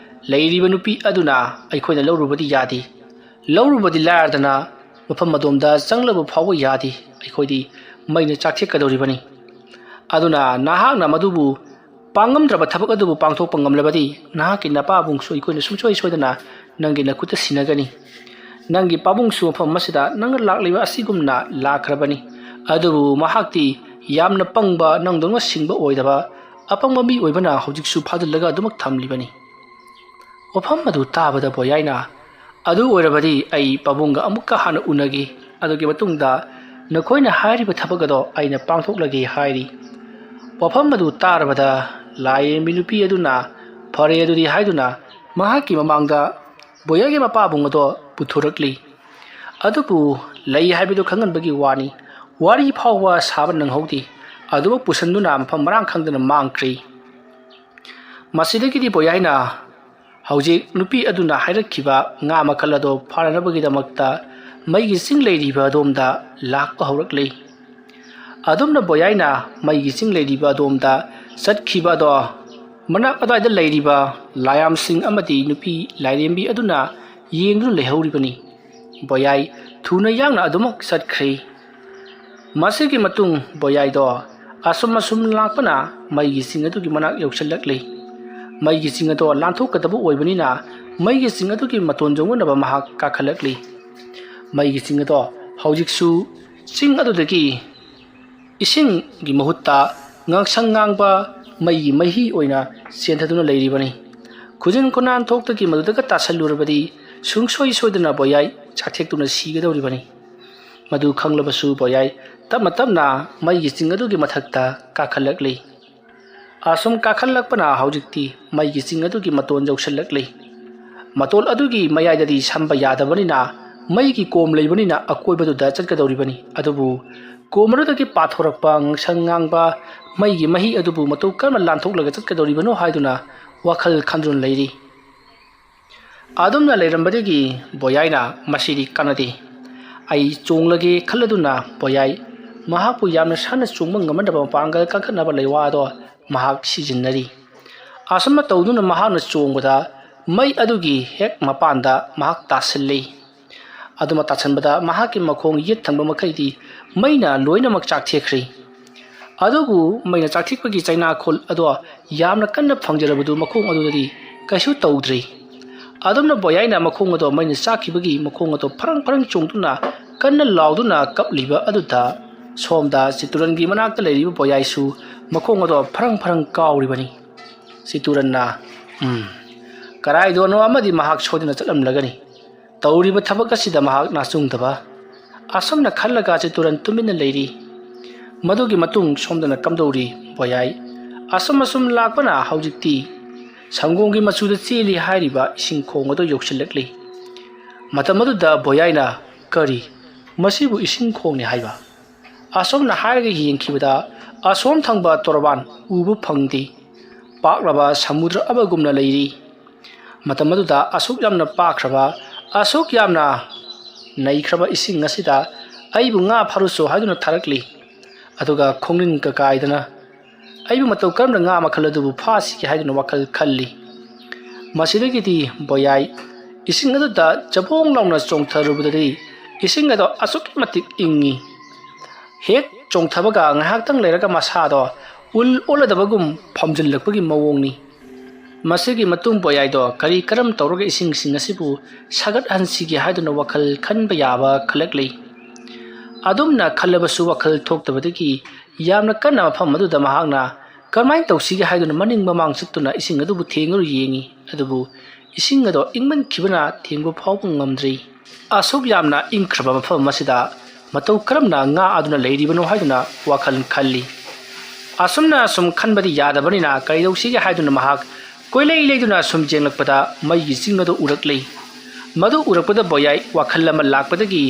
ꯂꯩꯔꯤꯕ ꯅꯨꯄꯤ ꯑꯗꯨꯅ ꯑꯩꯈꯣꯏꯅ ꯂꯧꯔꯨꯕꯗꯤ ꯌꯥꯗꯦ ꯂꯧꯔꯨꯕꯗꯤ ꯂꯥꯏꯔꯗꯅ ꯃꯐꯝ ꯑꯗꯣꯝꯗ ꯆꯪꯂꯕ ꯐꯥꯎꯕ ꯌꯥꯗꯦ ꯑꯩꯈꯣꯏꯗꯤ ꯃꯩꯅ ꯆꯥꯛꯊꯦꯛꯀꯗꯧꯔꯤꯕꯅꯤ ꯑꯗꯨꯅ ꯅꯍꯥꯛꯅ ꯃꯗꯨꯕꯨ ꯄꯥꯡꯉꯝꯗ꯭ꯔꯕ ꯊꯕꯛ ꯑꯗꯨꯕꯨ ꯄꯥꯡꯊꯣꯛꯄ ꯉꯝꯂꯕꯗꯤ ꯅꯍꯥꯛꯀꯤ ꯅꯄꯥꯕꯨꯡꯁꯨ ꯑꯩꯈꯣꯏꯅ ꯁꯨꯡꯁꯣꯏ ꯁꯣꯏꯗꯅ ꯅꯪꯒꯤ ꯅꯈꯨꯠꯇ ꯁꯤꯟꯅꯒꯅꯤ ꯑꯅꯪꯒꯤ ꯄꯥꯕꯨꯡꯁꯨ ꯃꯐꯝ ꯑꯁꯤꯗ ꯅꯪꯅ ꯂꯥꯛꯂꯤꯕ ꯑꯁꯤꯒꯨꯝꯅ ꯂꯥꯛꯈ꯭ꯔꯕꯅꯤ ꯑꯗꯨꯕꯨ ꯃꯍꯥꯛꯇꯤ ꯌꯥꯝꯅ ꯄꯪꯕ ꯅꯪꯗꯧꯅ ꯁꯤꯡꯕ ꯑꯣꯏꯗꯕ ꯑꯄꯪꯕ ꯃꯤ ꯑꯣꯏꯕꯅ ꯍꯧꯖꯤꯛꯁꯨ ꯐꯥꯖꯤꯜꯂꯒ ꯑꯗꯨꯃꯛ ꯊꯝꯂꯤꯕꯅꯤ ꯋꯥꯐꯝ ꯑꯗꯨ ꯇꯥꯕꯗ ꯕꯣꯌꯥꯏꯅ ꯑꯗꯨ ꯑꯣꯏꯔꯕꯗꯤ ꯑꯩ ꯄꯥꯕꯨꯡꯒ ꯑꯃꯨꯛꯀ ꯍꯥꯟꯅ ꯎꯅꯒꯦ ꯑꯗꯨꯒꯤ ꯃꯇꯨꯡꯗ ꯅꯈꯣꯏꯅ ꯍꯥꯏꯔꯤꯕ ꯊꯕꯛ ꯑꯗꯣ ꯑꯩꯅ ꯄꯥꯡꯊꯣꯛꯂꯒꯦ ꯍꯥꯏꯔꯤ ꯋꯥꯐꯝ ꯑꯗꯨ ꯇꯥꯔꯕꯗ ꯂꯥꯏꯔꯦꯝꯕꯤ ꯅꯨꯄꯤ ꯑꯗꯨꯅ ꯐꯔꯦ ꯑꯗꯨꯗꯤ ꯍꯥꯏꯗꯨꯅ ꯃꯍꯥꯛꯀꯤ ꯃꯃꯥꯡꯗ ꯕꯣꯌꯥꯏꯒꯤ ꯃꯄꯥꯕꯨꯡ ꯑꯗꯣ ꯄꯨꯊꯣꯔꯛꯂꯤ ꯑꯗꯨꯕꯨ ꯂꯩ ꯍꯥꯏꯕꯗꯨ ꯈꯪꯍꯟꯕꯒꯤ ꯋꯥꯅꯤ ꯋꯥꯔꯤ ꯐꯥꯎꯕ ꯁꯥꯕ ꯅꯪꯍꯧꯗꯦ ꯑꯗꯨꯕꯨ ꯄꯨꯁꯟꯗꯨꯅ ꯃꯐꯝ ꯃꯔꯥꯡ ꯈꯪꯗꯅ ꯃꯥꯡꯈ꯭ꯔꯤ ꯃꯁꯤꯗꯒꯤꯗꯤ ꯕꯣꯌꯥꯏꯅ ꯍꯧꯖꯤꯛ ꯅꯨꯄꯤ ꯑꯗꯨꯅ ꯍꯥꯏꯔꯛꯈꯤꯕ ꯉꯥ ꯃꯈꯜ ꯑꯗꯣ ꯐꯥꯅꯅꯕꯒꯤꯗꯃꯛꯇ ꯃꯩꯒꯤ ꯆꯤꯡ ꯂꯩꯔꯤꯕ ꯑꯗꯣꯝꯗ ꯂꯥꯛꯄ ꯍꯧꯔꯛꯂꯤ ꯑꯗꯨꯝꯅ ꯕꯣꯌꯥꯏꯅ ꯃꯩꯒꯤ ꯆꯤꯡ ꯂꯩꯔꯤꯕ ꯑꯗꯣꯝꯗ ꯆꯠꯈꯤꯕ ꯑꯗꯣ ꯃꯅꯥꯛ ꯑꯗꯨꯋꯥꯏꯗ ꯂꯩꯔꯤꯕ ꯂꯥꯌꯥꯝꯁꯤꯡ ꯑꯃꯗꯤ ꯅꯨꯄꯤ ꯂꯥꯏꯔꯦꯝꯕꯤ ꯑꯗꯨꯅ ꯌꯦꯡꯗꯨꯅ ꯂꯩꯍꯧꯔꯤꯕꯅꯤ ꯕꯣꯌꯥꯏ ꯊꯨꯅ ꯌꯥꯡꯅ ꯑꯗꯨꯃꯛ ꯆꯠꯈ꯭ꯔꯤ ꯃꯁꯤꯒꯤ ꯃꯇꯨꯡ ꯕꯣꯌꯥꯏꯗꯣ ꯑꯁꯨꯝ ꯂꯥꯛꯄꯅ ꯃꯩꯒꯤ ꯆꯤꯡ ꯑꯗꯨꯒꯤ ꯃꯅꯥꯛ ꯌꯧꯁꯤꯜꯂꯛꯂꯤ ꯃꯩꯒꯤ ꯆꯤꯡ ꯑꯗꯣ ꯂꯥꯟꯊꯣꯛꯀꯗꯕ ꯑꯣꯏꯕꯅꯤꯅ ꯃꯩꯒꯤ ꯆꯤꯡ ꯑꯗꯨꯒꯤ ꯃꯇꯣꯟ ꯌꯧꯅꯅꯕ ꯃꯍꯥꯛ ꯀꯥꯈꯠꯂꯛꯂꯤ ꯃꯩꯒꯤ ꯆꯤꯡ ꯑꯗꯣ ꯍꯧꯖꯤꯛꯁꯨ ꯆꯤꯡ ꯑꯗꯨꯗꯒꯤ ꯏꯁꯤꯡꯒꯤ ꯃꯍꯨꯠꯇ ꯉꯥꯡꯁꯪ ꯉꯥꯡꯕ ꯃꯩꯒꯤ ꯃꯍꯤ ꯑꯣꯏꯅ ꯆꯦꯟꯊꯗꯨꯅ ꯂꯩꯔꯤꯕꯅꯤ ꯈꯨꯖꯤꯟ ꯈꯨꯅꯥꯟ ꯊꯣꯛꯇꯒꯤ ꯃꯗꯨꯗꯒ ꯇꯥꯁꯜꯂꯨꯔꯕꯗꯤ ꯁꯨꯡꯁꯣꯏ ꯁꯣꯏꯗꯅ ꯕꯣꯌꯥꯏ ꯆꯥꯛꯊꯦꯛꯇꯨꯅ ꯁꯤꯒꯗꯧꯔꯤꯕꯅꯤ ꯃꯗꯨ ꯈꯪꯂꯕꯁꯨ ꯕꯣꯌꯥꯏ ꯇꯞꯅ ꯃꯩꯒꯤ ꯆꯤꯡ ꯑꯗꯨꯒꯤ ꯃꯊꯛꯇ ꯀꯥꯈꯠꯂꯛꯂꯤ ꯑꯁꯨꯝ ꯀꯥꯈꯠꯂꯛꯄꯅ ꯍꯧꯖꯤꯛꯇꯤ ꯃꯩꯒꯤ ꯆꯤꯡ ꯑꯗꯨꯒꯤ ꯃꯇꯣꯟ ꯌꯧꯁꯤꯜꯂꯛꯂꯤ ꯃꯇꯣꯟ ꯑꯗꯨꯒꯤ ꯃꯌꯥꯏꯗꯗꯤ ꯁꯝꯕ ꯌꯥꯗꯕꯅꯤꯅ ꯃꯩꯒꯤ ꯀꯣꯝ ꯂꯩꯕꯅꯤꯅ ꯑꯀꯣꯏꯕꯗꯨꯗ ꯆꯠꯀꯗꯧꯔꯤꯕꯅꯤ ꯑꯗꯨꯕꯨ ꯀꯣꯝ ꯑꯗꯨꯗꯒꯤ ꯄꯥꯊꯣꯔꯛꯄ ꯉꯪꯁꯪ ꯉꯥꯡꯕ ꯃꯩꯒꯤ ꯃꯍꯤ ꯑꯗꯨꯕꯨ ꯃꯇꯧ ꯀꯔꯝꯅ ꯂꯥꯟꯊꯣꯛꯂꯒ ꯆꯠꯀꯗꯧꯔꯤꯕꯅꯣ ꯍꯥꯏꯗꯨꯅ ꯋꯥꯈꯜ ꯈꯟꯗꯨꯅ ꯂꯩꯔꯤ ꯑꯗꯨꯝꯅ ꯂꯩꯔꯝꯕꯗꯒꯤ ꯕꯣꯌꯥꯏꯅ ꯃꯁꯤꯗꯤ ꯀꯥꯟꯅꯗꯦ ꯑꯩ ꯆꯣꯡꯂꯒꯦ ꯈꯜꯂꯗꯨꯅ ꯕꯣꯌꯥꯏ ꯃꯍꯥꯛꯄꯨ ꯌꯥꯝꯅ ꯁꯥꯟꯅ ꯆꯣꯡꯕ ꯉꯝꯃꯟꯗꯕ ꯃꯄꯥꯡꯒꯜ ꯀꯟꯈꯠꯅꯕ ꯂꯩꯋꯥ ꯑꯗꯣ ꯃꯍꯥꯛ ꯁꯤꯖꯤꯟꯅꯔꯤ ꯑꯁꯨꯝꯅ ꯇꯧꯗꯨꯅ ꯃꯍꯥꯛꯅ ꯆꯣꯡꯕꯗ ꯃꯩ ꯑꯗꯨꯒꯤ ꯍꯦꯛ ꯃꯄꯥꯟꯗ ꯃꯍꯥꯛ ꯇꯥꯁꯤꯜꯂꯤ ꯑꯗꯨꯃ ꯇꯥꯁꯟꯕꯗ ꯃꯍꯥꯛꯀꯤ ꯃꯈꯣꯡ ꯌꯦꯠ ꯊꯪꯕ ꯃꯈꯩꯗꯤ ꯃꯩꯅ ꯂꯣꯏꯅꯃꯛ ꯆꯥꯛꯊꯦꯛꯈ꯭ꯔꯤ ꯑꯗꯨꯕꯨ ꯃꯩꯅ ꯆꯥꯛꯊꯦꯛꯄꯒꯤ ꯆꯩꯅꯥꯈꯣꯜ ꯑꯗꯣ ꯌꯥꯝꯅ ꯀꯟꯅ ꯐꯪꯖꯔꯕꯗꯨ ꯃꯈꯣꯡ ꯑꯗꯨꯗꯗꯤ ꯀꯩꯁꯨ ꯇꯧꯗ꯭ꯔꯤ ꯑꯗꯨꯝꯅ ꯕꯣꯌꯥꯏꯅ ꯃꯈꯣꯡ ꯑꯗꯣ ꯃꯩꯅ ꯆꯥꯛꯈꯤꯕꯒꯤ ꯃꯈꯣꯡ ꯑꯗꯣ ꯐꯔꯪ ꯆꯣꯡꯗꯨꯅ ꯀꯟꯅ ꯂꯥꯎꯗꯨꯅ ꯀꯞꯂꯤꯕ ꯑꯗꯨꯗ ꯁꯣꯝꯗ ꯆꯤꯇꯨꯔꯟꯒꯤ ꯃꯅꯥꯛꯇ ꯂꯩꯔꯤꯕ ꯕꯣꯌꯥꯏꯁꯨ ꯃꯈꯣꯡ ꯑꯗꯣ ꯐꯔꯪ ꯀꯥꯎꯔꯤꯕꯅꯤ ꯆꯤꯇꯨꯔꯟꯅ ꯀꯔꯥꯏꯗꯣꯅꯣ ꯑꯃꯗꯤ ꯃꯍꯥꯛ ꯁꯣꯏꯗꯅ ꯆꯠꯂꯝꯂꯒꯅꯤ ꯇꯧꯔꯤꯕ ꯊꯕꯛ ꯑꯁꯤꯗ ꯃꯍꯥꯛ ꯅꯥꯆꯨꯡꯗꯕ ꯑꯁꯨꯝꯅ ꯈꯜꯂꯒ ꯆꯤꯇꯨꯔꯟ ꯇꯨꯃꯤꯟꯅ ꯂꯩꯔꯤ ꯃꯗꯨꯒꯤ ꯃꯇꯨꯡ ꯁꯣꯝꯗꯅ ꯀꯝꯗꯧꯔꯤ ꯕꯣꯌꯥꯏ ꯑꯁꯨꯝ ꯂꯥꯛꯄꯅ ꯍꯧꯖꯤꯛꯇꯤ ꯁꯪꯒꯣꯝꯒꯤ ꯃꯆꯨꯗ ꯆꯦꯜꯂꯤ ꯍꯥꯏꯔꯤꯕ ꯏꯁꯤꯡ ꯈꯣꯡ ꯑꯗꯨ ꯌꯧꯁꯤꯜꯂꯛꯂꯤ ꯃꯇꯝ ꯑꯗꯨꯗ ꯕꯣꯌꯥꯏꯅ ꯀꯔꯤ ꯃꯁꯤꯕꯨ ꯏꯁꯤꯡ ꯈꯣꯡꯅꯤ ꯍꯥꯏꯕ ꯑꯁꯣꯝꯅ ꯍꯥꯏꯔꯒ ꯌꯦꯡꯈꯤꯕꯗ ꯑꯁꯣꯝ ꯊꯪꯕ ꯇꯣꯔꯕꯥꯟ ꯎꯕ ꯐꯪꯗꯦ ꯄꯥꯛꯂꯕ ꯁꯃꯨꯗ꯭ꯔ ꯑꯃꯒꯨꯝꯅ ꯂꯩꯔꯤ ꯃꯇꯝ ꯑꯗꯨꯗ ꯑꯁꯨꯛ ꯌꯥꯝꯅ ꯄꯥꯛꯈ꯭ꯔꯕ ꯑꯁꯨꯛ ꯌꯥꯝꯅ ꯅꯩꯈ꯭ꯔꯕ ꯏꯁꯤꯡ ꯑꯁꯤꯗ ꯑꯩꯕꯨ ꯉꯥ ꯐꯥꯔꯨꯆꯣ ꯍꯥꯏꯗꯨꯅ ꯊꯥꯔꯛꯂꯤ ꯑꯗꯨꯒ ꯈꯣꯡꯅꯤꯟ ꯀꯥꯏꯗꯅ ꯑꯩꯕꯨ ꯃꯇꯧ ꯀꯔꯝꯅ ꯉꯥ ꯃꯈꯜ ꯑꯗꯨꯕꯨ ꯐꯥꯁꯤꯒꯦ ꯍꯥꯏꯗꯨꯅ ꯋꯥꯈꯜ ꯈꯜꯂꯤ ꯃꯁꯤꯗꯒꯤꯗꯤ ꯕꯣꯌꯥꯏ ꯏꯁꯤꯡ ꯑꯗꯨꯗ ꯆꯕꯣꯡ ꯂꯥꯎꯅ ꯆꯣꯡꯊꯔꯨꯕꯗꯗꯤ ꯏꯁꯤꯡ ꯑꯗꯣ ꯑꯁꯨꯛꯀꯤ ꯃꯇꯤꯛ ꯏꯪꯉꯤ ꯍꯦꯛ ꯆꯣꯡꯊꯕꯒ ꯉꯥꯏꯍꯥꯛꯇꯪ ꯂꯩꯔꯒ ꯃꯁꯥꯗꯣ ꯑꯣꯜꯂꯗꯕꯒꯨꯝ ꯐꯝꯖꯤꯜꯂꯛꯄꯒꯤ ꯃꯑꯣꯡꯅꯤ ꯃꯁꯤꯒꯤ ꯃꯇꯨꯡ ꯕꯣꯌꯥꯏꯗꯣ ꯀꯔꯝ ꯇꯧꯔꯒ ꯏꯁꯤꯡꯁꯤꯡ ꯑꯁꯤꯕꯨ ꯁꯥꯒꯠꯍꯟꯁꯤꯒꯦ ꯍꯥꯏꯗꯨꯅ ꯋꯥꯈꯜ ꯈꯟꯕ ꯌꯥꯕ ꯈꯜꯂꯛꯂꯤ ꯑꯗꯨꯝꯅ ꯈꯜꯂꯕꯁꯨ ꯋꯥꯈꯜ ꯊꯣꯛꯇꯕꯗꯒꯤ ꯌꯥꯝꯅ ꯀꯟꯅ ꯃꯐꯝ ꯑꯗꯨꯗ ꯃꯍꯥꯛꯅ ꯀꯔꯝꯍꯥꯏꯅ ꯇꯧꯁꯤꯒꯦ ꯍꯥꯏꯗꯨꯅ ꯃꯅꯤꯡ ꯃꯃꯥꯡ ꯆꯠꯇꯨꯅ ꯏꯁꯤꯡ ꯑꯗꯨꯕꯨ ꯊꯦꯡꯉꯨ ꯌꯦꯡꯉꯤ ꯑꯗꯨꯕꯨ ꯏꯁꯤꯡ ꯑꯗꯣ ꯏꯪꯃꯟꯈꯤꯕꯅ ꯊꯦꯡꯕ ꯐꯥꯎꯕ ꯉꯝꯗ꯭ꯔꯤ ꯑꯁꯨꯛ ꯌꯥꯝꯅ ꯏꯪꯈ꯭ꯔꯕ ꯃꯐꯝ ꯑꯁꯤꯗ ꯃꯇꯧ ꯀꯔꯝꯅ ꯉꯥ ꯑꯗꯨꯅ ꯂꯩꯔꯤꯕꯅꯣ ꯍꯥꯏꯗꯨꯅ ꯋꯥꯈꯜ ꯈꯜꯂꯤ ꯑꯁꯨꯝ ꯈꯟꯕꯗꯤ ꯌꯥꯗꯕꯅꯤꯅ ꯀꯔꯤꯗꯧꯁꯤꯒꯦ ꯍꯥꯏꯗꯨꯅ ꯃꯍꯥꯛ ꯀꯣꯏꯂꯩ ꯂꯩꯗꯨꯅ ꯁꯨꯝ ꯌꯦꯡꯂꯛꯄꯗ ꯃꯩꯒꯤ ꯆꯤꯡ ꯑꯗꯨ ꯎꯔꯛꯂꯤ ꯃꯗꯨ ꯎꯔꯛꯄꯗ ꯕꯣꯌꯥꯏ ꯋꯥꯈꯜ ꯑꯃ ꯂꯥꯛꯄꯗꯒꯤ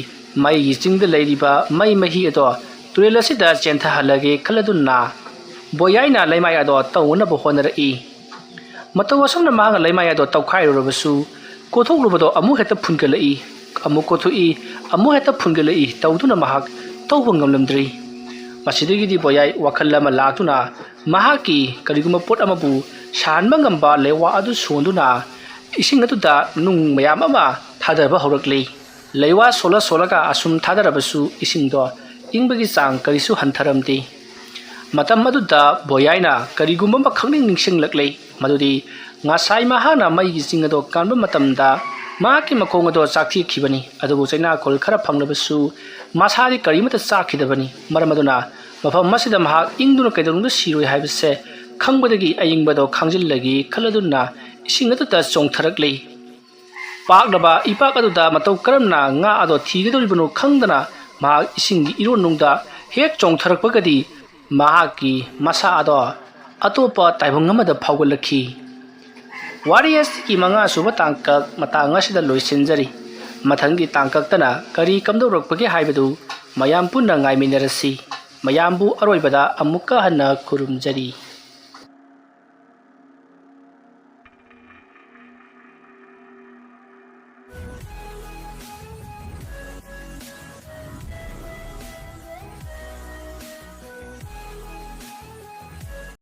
ꯃꯩꯒꯤ ꯆꯤꯡꯗ ꯂꯩꯔꯤꯕ ꯃꯩ ꯃꯍꯤ ꯑꯗꯣ ꯇꯨꯔꯦꯜ ꯑꯁꯤꯗ ꯆꯦꯟꯊꯍꯜꯂꯒꯦ ꯈꯜꯂꯗꯨꯅ ꯕꯣꯌꯥꯏꯅ ꯂꯩꯃꯥꯏ ꯑꯗꯣ ꯇꯧꯅꯕ ꯍꯣꯠꯅꯔꯛꯏ ꯃꯇꯧ ꯑꯁꯨꯝꯅ ꯃꯍꯥꯛꯅ ꯂꯩꯃꯥꯏ ꯑꯗꯣ ꯇꯧꯈꯥꯏꯔꯨꯔꯕꯁꯨ ꯀꯣꯊꯣꯛꯂꯨꯕꯗꯣ ꯑꯃꯨꯛ ꯍꯦꯛꯇ ꯐꯨꯟꯒꯠꯂꯛꯏ ꯑꯃꯨꯛ ꯀꯣꯊꯣꯛꯏ ꯑꯃꯨꯛ ꯍꯦꯛꯇ ꯐꯨꯟꯒꯠꯂꯛꯏ ꯇꯧꯗꯨꯅ ꯃꯍꯥꯛ ꯇꯧꯕ ꯉꯝꯂꯝꯗ꯭ꯔꯤ ꯃꯁꯤꯗꯒꯤꯗꯤ ꯕꯣꯌꯥꯏ ꯋꯥꯈꯜ ꯑꯃ ꯂꯥꯛꯇꯨꯅ ꯃꯍꯥꯛꯀꯤ ꯀꯔꯤꯒꯨꯝꯕ ꯄꯣꯠ ꯑꯃꯕꯨ ꯁꯥꯍꯟꯕ ꯉꯝꯕ ꯂꯩꯋꯥ ꯑꯗꯨ ꯁꯣꯟꯗꯨꯅ ꯏꯁꯤꯡ ꯑꯗꯨꯗ ꯅꯨꯡ ꯃꯌꯥꯝ ꯑꯃ ꯊꯥꯗꯕ ꯍꯧꯔꯛꯂꯤ ꯂꯩꯋꯥ ꯁꯣꯜꯂꯒ ꯑꯁꯨꯝ ꯊꯥꯗꯔꯕꯁꯨ ꯏꯁꯤꯡꯗꯣ ꯏꯪꯕꯒꯤ ꯆꯥꯡ ꯀꯔꯤꯁꯨ ꯍꯟꯊꯔꯝꯗꯦ ꯃꯇꯝ ꯑꯗꯨꯗ ꯕꯣꯌꯥꯏꯅ ꯀꯔꯤꯒꯨꯝꯕ ꯑꯃ ꯈꯪꯅꯤꯡ ꯅꯤꯡꯁꯤꯡꯂꯛꯂꯤ ꯃꯗꯨꯗꯤ ꯉꯁꯥꯏ ꯃꯍꯥꯛꯅ ꯃꯩꯒꯤ ꯆꯤꯡ ꯑꯗꯣ ꯀꯥꯟꯕ ꯃꯇꯝꯗ ꯃꯍꯥꯛꯀꯤ ꯃꯈꯣꯡ ꯑꯗꯣ ꯆꯥꯛꯊꯦꯛꯈꯤꯕꯅꯤ ꯑꯗꯨꯕꯨ ꯆꯩꯅꯥꯈꯣꯜ ꯈꯔ ꯐꯪꯂꯕꯁꯨ ꯃꯁꯥꯗꯤ ꯀꯔꯤꯃꯠꯇ ꯆꯥꯛꯈꯤꯗꯕꯅꯤ ꯃꯔꯝ ꯑꯗꯨꯅ ꯃꯐꯝ ꯑꯁꯤꯗ ꯃꯍꯥꯛ ꯏꯪꯗꯨꯅ ꯀꯩꯗꯧꯅꯨꯡꯗ ꯁꯤꯔꯣꯏ ꯍꯥꯏꯕꯁꯦ ꯈꯪꯕꯗꯒꯤ ꯑꯏꯪꯕꯗꯣ ꯈꯥꯡꯖꯤꯜꯂꯒꯦ ꯈꯜꯂꯗꯨꯅ ising aduda chongtharakli paknaba ipak aduda matau karamna nga ado thigadoribano khangdana mahak ising ironungda hek chongtharakpagadi mahaki masa ado atopa taibang amada phawgalakhi warriors ki manga suba tangkak matang asida loisinjari mathangi tangkaktana kari kamdorokpage haibadu mayam punna ngaiminarasi mayambu aroibada amukka hanna kurumjari